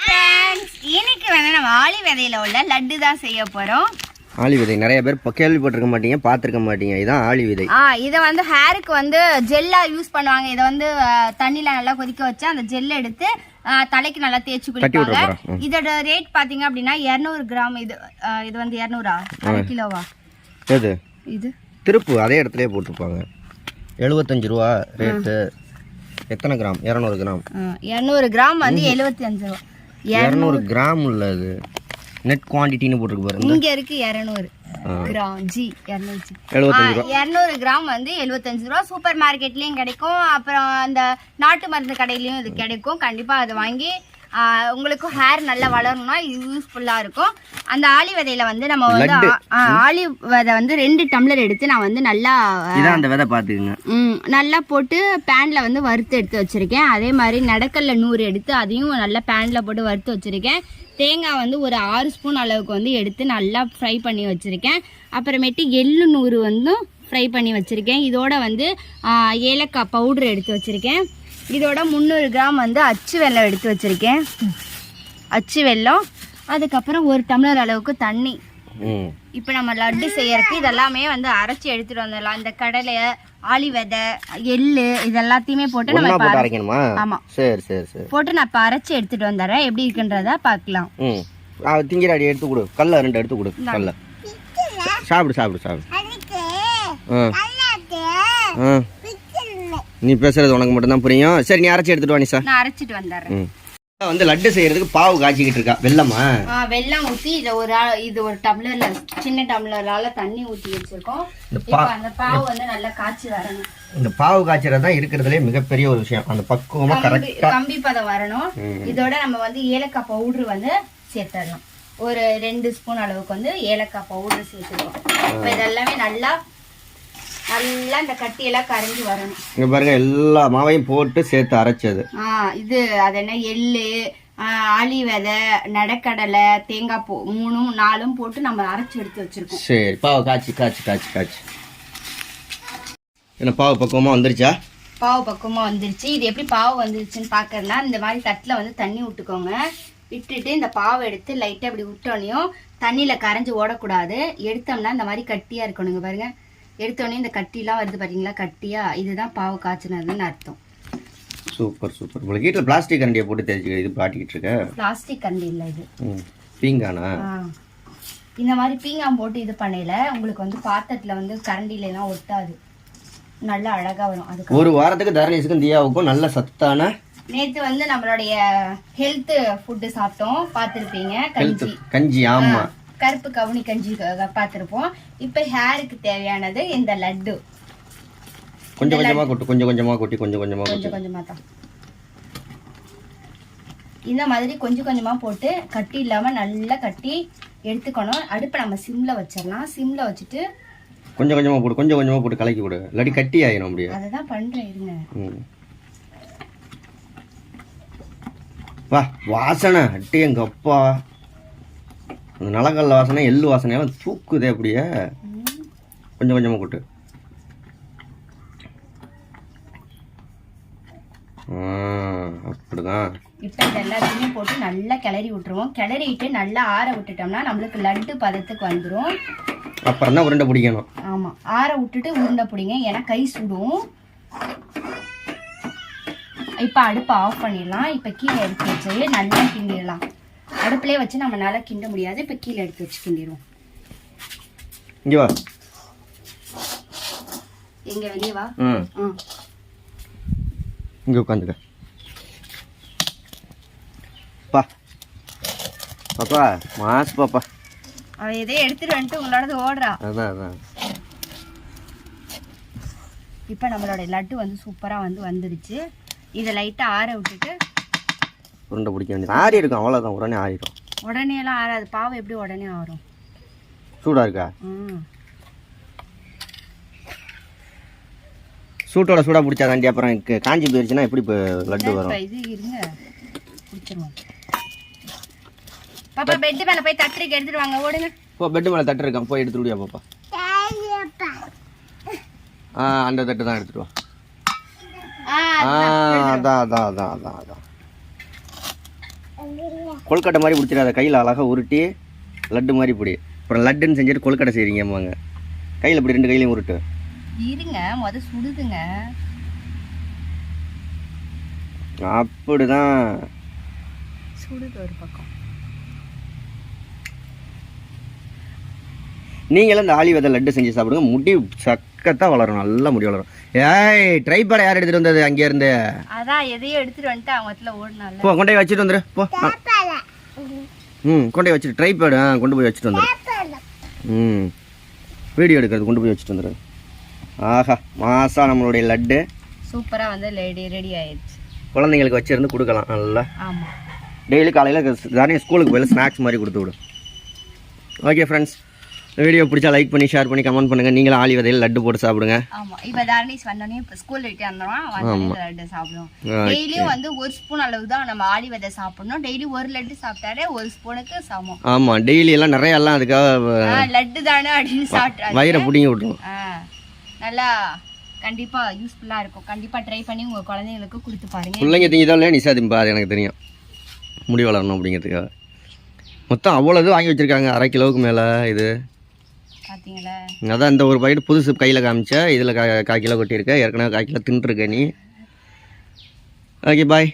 Friends, இன்னைக்கு வந்து நம்ம ஆளி விதையில உள்ள லட்டு தான் செய்ய போறோம். ஆளி விதை நிறைய பேர் கேள்விப்பட்டிருக்க மாட்டீங்க, பார்த்துருக்க மாட்டீங்க. இதான் ஆளி விதை. இதை வந்து ஹேருக்கு வந்து ஜெல்லா யூஸ் பண்ணுவாங்க. இதை வந்து தண்ணியில நல்லா கொதிக்க வச்சு அந்த ஜெல் எடுத்து தலைக்கு நல்லா தேய்ச்சி குளிப்பாங்க. இதோட ரேட் பாத்தீங்க அப்படின்னா 200 கிராம். இது வந்து 200 1 கிலோவா? எது இது திருப்பு அதே இடத்துலயே போட்டுருப்பாங்க. 75 ரூபா ரேட்டு. எத்தனை கிராம்? 200 கிராம். 200 கிராம் வந்து 75 ரூபா. 200 கிராம் உள்ளது நெட் குவாண்டிட்டின்னு போட்டுருக்கு பாருங்க. இங்க இருக்கு 200 கிராம். 200 கிராம் வந்து 75 ரூபா. சூப்பர் மார்க்கெட்லயும் கிடைக்கும், அப்புறம் அந்த நாட்டு மருந்து கடையிலயும் இது கிடைக்கும். கண்டிப்பா அதை வாங்கி உங்களுக்கு ஹேர் நல்லா வளரணும்னா இது யூஸ்ஃபுல்லா இருக்கும். அந்த ஆளி விதையில வந்து நம்ம வந்து ஆளி விதை வந்து 2 டம்ளர் எடுத்து நான் வந்து நல்லா அந்த விதை பாத்துக்கங்க நல்லா போட்டு பேன்ல வந்து வறுத்து எடுத்து வச்சிருக்கேன். அதே மாதிரி நடக்கல்ல 100 எடுத்து அதையும் நல்லா பேன்ல போட்டு வறுத்து வச்சிருக்கேன். தேங்காய் வந்து ஒரு 6 ஸ்பூன் அளவுக்கு வந்து எடுத்து நல்லா ஃப்ரை பண்ணி வச்சிருக்கேன். அப்புறமேட்டு எள்ளு 100 வந்து ஃப்ரை பண்ணி வச்சிருக்கேன். இதோட வந்து ஏலக்காய் பவுடர் எடுத்து வச்சிருக்கேன். இதோட 300 கிராம் வந்து அச்சு வெல்லம் எடுத்து வச்சிருக்கேன். அச்சு வெல்லம், அதுக்கப்புறம் 1 டம்ளர் அளவுக்கு தண்ணி. இப்போ நம்ம லட்டு செய்யறதுக்கு இதெல்லாமே வந்து அரைச்சி எடுத்துட்டு வந்துடலாம். இந்த கடலை, ஆளி விதை, எள்ளு இதெல்லாத்தையுமே போட்டு நம்ம அரைக்கணுமா? ஆமா, சரி சரி சரி. போட்டு நான் இப்போ அரைச்சி எடுத்துட்டு வந்துடுறேன். எப்படி இருக்குன்றத பார்க்கலாம். திங்கிராடி எடுத்து கொடு, கல்ல 2 எடுத்து கொடு. கல்ல சாப்பிடு சாப்பிடு சாப்பிடு. நீ பேசுறது உனக்கு மட்டும் தான் புரியும். சரி, நீ அரைச்சி எடுத்துட்டு வா நிஷா. நான் அரைச்சிட்டு வந்துடுறேன். வந்து லட்டு செய்யறதுக்கு பாவு காய்ச்சிக்கிட்டு இருக்கா. வெல்லமா? வெல்லம் ஊத்தி இது ஒரு டம்ளர்ல, சின்ன டம்ளரால தண்ணி ஊத்தி வச்சிருக்கோம். அந்த பாவு வந்து நல்லா காய்ச்சி வரணும். இந்த பாவு காய்ச்சறது தான் இருக்கிறதுலே மிகப்பெரிய ஒரு விஷயம். அந்த பக்குவமா கரெக்டா கம்பி பதம் வரணும். இதோட நம்ம வந்து ஏலக்காய் பவுடர் வந்து சேர்த்துடலாம். ஒரு 2 ஸ்பூன் அளவுக்கு வந்து ஏலக்காய் பவுடர் சேர்த்துருக்கோம். இப்போ இதெல்லாமே நல்லா இந்த கட்டியெல்லாம் கரைஞ்சி வரணும். இங்க பாருங்க, எல்லா மாவையும் போட்டு சேர்த்து அரைச்சது. இது அது என்ன, எள்ளு, ஆளி விதை, நடக்கடலை, தேங்காய் 3 4 போட்டு நம்ம அரைச்சி எடுத்து வச்சிருக்கோம். சரி, பாவை காய்ச்சி காய்ச்சி காய்ச்சி காய்ச்சி. என்ன பாவு பக்குவமா வந்துருச்சா? பாவு பக்குவமா வந்துருச்சு. இது எப்படி பாவு வந்துருச்சுன்னு பாக்கறதுனா இந்த மாதிரி தட்டுல வந்து தண்ணி விட்டுக்கோங்க. விட்டுட்டு இந்த பாவை எடுத்து லைட்டா இப்படி விட்டோனையும் தண்ணியில கரைஞ்சி ஓடக்கூடாது. எடுத்தோம்னா இந்த மாதிரி கட்டியா இருக்கணுங்க. பாருங்க, எடுத்தோடனே இந்த கட்டிலாம் வருது பாத்தீங்களா, கட்டியா. இதுதான் பாவு காய்ச்சினதுன்னு அர்த்தம். Super super. உங்களுக்கு வீட்டில் பிளாஸ்டிக் கரண்டியை போட்டு தெரிஞ்சுக்க. இது பாட்டிக்கிட்டு இருக்க பிளாஸ்டிக் கரண்டி இல்லை, இது பீங்கானா. இந்த மாதிரி பீங்கான் போட்டு இது பண்ணல உங்களுக்கு வந்து பாத்திரத்துல வந்து கரண்டில எல்லாம் ஒட்டாது, நல்லா அழகா வரும். அதுக்கு ஒரு வாரத்துக்கு தரணிஸுக்கும் தியாவுக்கும் நல்ல சத்தான. நேத்து வந்து நம்மளுடைய ஹெல்த் ஃபுட்டு சாப்பிட்டோம், பார்த்துருப்பீங்க. கஞ்சி. ஆமா, கருப்பு கவுனி கஞ்சி பார்த்துருப்போம். இப்போ ஹேருக்கு தேவையானது இந்த லட்டு. கொஞ்சம் கொஞ்சமா கொட்டி கொஞ்சம் கொஞ்சமா கொட்டி கொஞ்சம் கொஞ்சமா தான் இந்த மாதிரி கொஞ்சம் கொஞ்சமா போட்டு கட்டி இல்லாம நல்லா கட்டி எடுத்துக்கணும். அடுப்பை நம்ம சிம்ல வச்சிடலாம். சிம்ல வச்சுட்டு கொஞ்சம் கொஞ்சமா போட்டு கலக்கி விடு, இல்லாட்டி கட்டி ஆயிடும். அப்படியே அததான் பண்றேன், இருங்க. வா, வாசனை அட்டி எங்க அப்பா. அந்த நலக்கல்ல வாசனை, எள்ளு வாசனையெல்லாம் தூக்குதே. அப்படியே கொஞ்சம் கொஞ்சமா கொட்டு. அப்படிதான். இப்போ இது எல்லாத்தையுமே போட்டு நல்லா கிளறி விட்டுருவோம். கிளறிட்டு நல்லா ஆற விட்டுட்டோம்னா நம்மளுக்கு லட்டு பதத்துக்கு வந்துடும். அப்புறம் தான் உருண்டை பிடிக்கணும். ஆமா, ஆற விட்டுட்டு உருண்டை பிடிங்க, ஏன்னா கை சுடும். இப்போ அடுப்பை ஆஃப் பண்ணிடலாம். இப்போ கீழே எடுத்து வச்சு நல்லா கிண்டிடலாம். அடுப்புலேயே வச்சு நம்மளால கிண்ட முடியாது. இப்போ கீழே எடுத்து வச்சு கிண்டிடுவோம். இங்கே வா, எங்க வெளியே வா. இங்கே உட்காந்துக்க. பா பாப்பா, மாசு பாப்பா. அவ எதையும் எடுத்துட்டு வந்துட்டு உங்களோட ஓடுறா. அதான். இப்போ நம்மளோட லட்டு வந்து சூப்பரா வந்துடுச்சு. இதை லைட்டா ஆற விட்டுட்டு உருண்டை பிடிக்க வேண்டியது. ஆறி இருக்கும், அவ்வளோதான். உடனே ஆறிடும். உடனே எல்லாம் ஆறாது. பாவை எப்படி உடனே ஆறும்? சூடா இருக்கா? சூட்டோட சூடா பிடிச்சா தாண்டி அப்புறம் காஞ்சி போயிடுச்சுன்னா எப்படி லட்டு வரும்? இது இருங்க, பிடிச்சிருவோம். பாப்பா பெட் மேல போய் தட்டுக்கு எடுத்துட்டு வாங்க, ஓடுங்க. போ, பெட் மேல தட்டு இருக்கான், போய் எடுத்துட்டு விடியா பாப்பா. அந்த தட்டு தான் எடுத்துட்டு வா. அதான் கொழுக்கட்டை மாதிரி பிடிச்சிடாத, கையில் அழகாக உருட்டி லட்டு மாதிரி பிடி. அப்புறம் லட்டுன்னு செஞ்சுட்டு கொழுக்கட்டை செய்கிறீங்கம்மாங்க. கையில் இப்படி 2 கையிலையும் உருட்டு. இருங்க சுடுதுங்க. அப்படிதான் சுடுது ஒரு பக்கம். நீங்களும் இந்த ஆளி விதை லட்டு செஞ்சு சாப்பிடுங்க. முடி சக்கத்தான் வளரும், நல்லா முடி வளரும். ஏய் ட்ரைபாடை யார் எடுத்துட்டு வந்தது அங்கே இருந்து? அதான் எதையோ எடுத்துட்டு வந்துட்டு அவங்க இடத்துல ஓடுனால. போ கொண்டு போய் வச்சுட்டு வந்துரு போ. கொண்டு போய் வச்சுட்டு ட்ரைபாடு கொண்டு போய் வச்சுட்டு வந்துரு. வீடியோ எடுக்கிறது கொண்டு போய் வச்சுட்டு வந்துரு. ஆஹா மாசா நம்மளுடைய லட்டு சூப்பரா வந்து ரெடி ஆயிடுச்சு. குழந்தைங்களுக்கு வச்சிருந்து கொடுக்கலாம் நல்லா. ஆமா டெய்லி காலையில் தானே ஸ்கூலுக்கு போய் ஸ்நாக்ஸ் மாதிரி கொடுத்து விடும். ஓகே ஃப்ரெண்ட்ஸ், வீடியோ பிடிச்சா லைக் பண்ணி ஷேர் பண்ணி கமெண்ட் பண்ணுங்க. நீங்களும் ஆளி விதையில் லட்டு போட்டு சாப்பிடுங்க. ஆமா இப்போ தாரணேஷ் வந்தோடனே இப்போ ஸ்கூல் விட்டு வந்தோம் லட்டு சாப்பிடுவோம். டெய்லியும் வந்து 1 ஸ்பூன் அளவு தான் நம்ம ஆளி விதை சாப்பிடணும். டெய்லி 1 லட்டு சாப்பிட்டாலே 1 ஸ்பூனுக்கு சமம். ஆமா டெய்லி எல்லாம் நிறைய எல்லாம் அதுக்காக லட்டு தானே அப்படின்னு சாப்பிட்டா வயிறை பிடிங்கி விட்டுரும். நல்லா கண்டிப்பா யூஸ்ஃபுல்லா இருக்கும். கண்டிப்பா ட்ரை பண்ணி உங்க குழந்தைங்களுக்கு கொடுத்து பாருங்க. பிள்ளைங்க திங்கதோ இல்லையா நிஷா திம்பா, அது எனக்கு தெரியும். முடி வளரணும் அப்படிங்கிறதுக்காக மொத்தம் அவ்வளோ இது வாங்கி வச்சிருக்காங்க. 1/2 கிலோவுக்கு மேலே இது பார்த்தீங்களா. அதான் இந்த ஒரு பாக்கெட் புதுசு கையில் காமிச்சா, இதில் 1/4 கிலோ கொட்டியிருக்க. ஏற்கனவே 1/4 கிலோ தின்ட்டுருக்க நீ. Okay bye.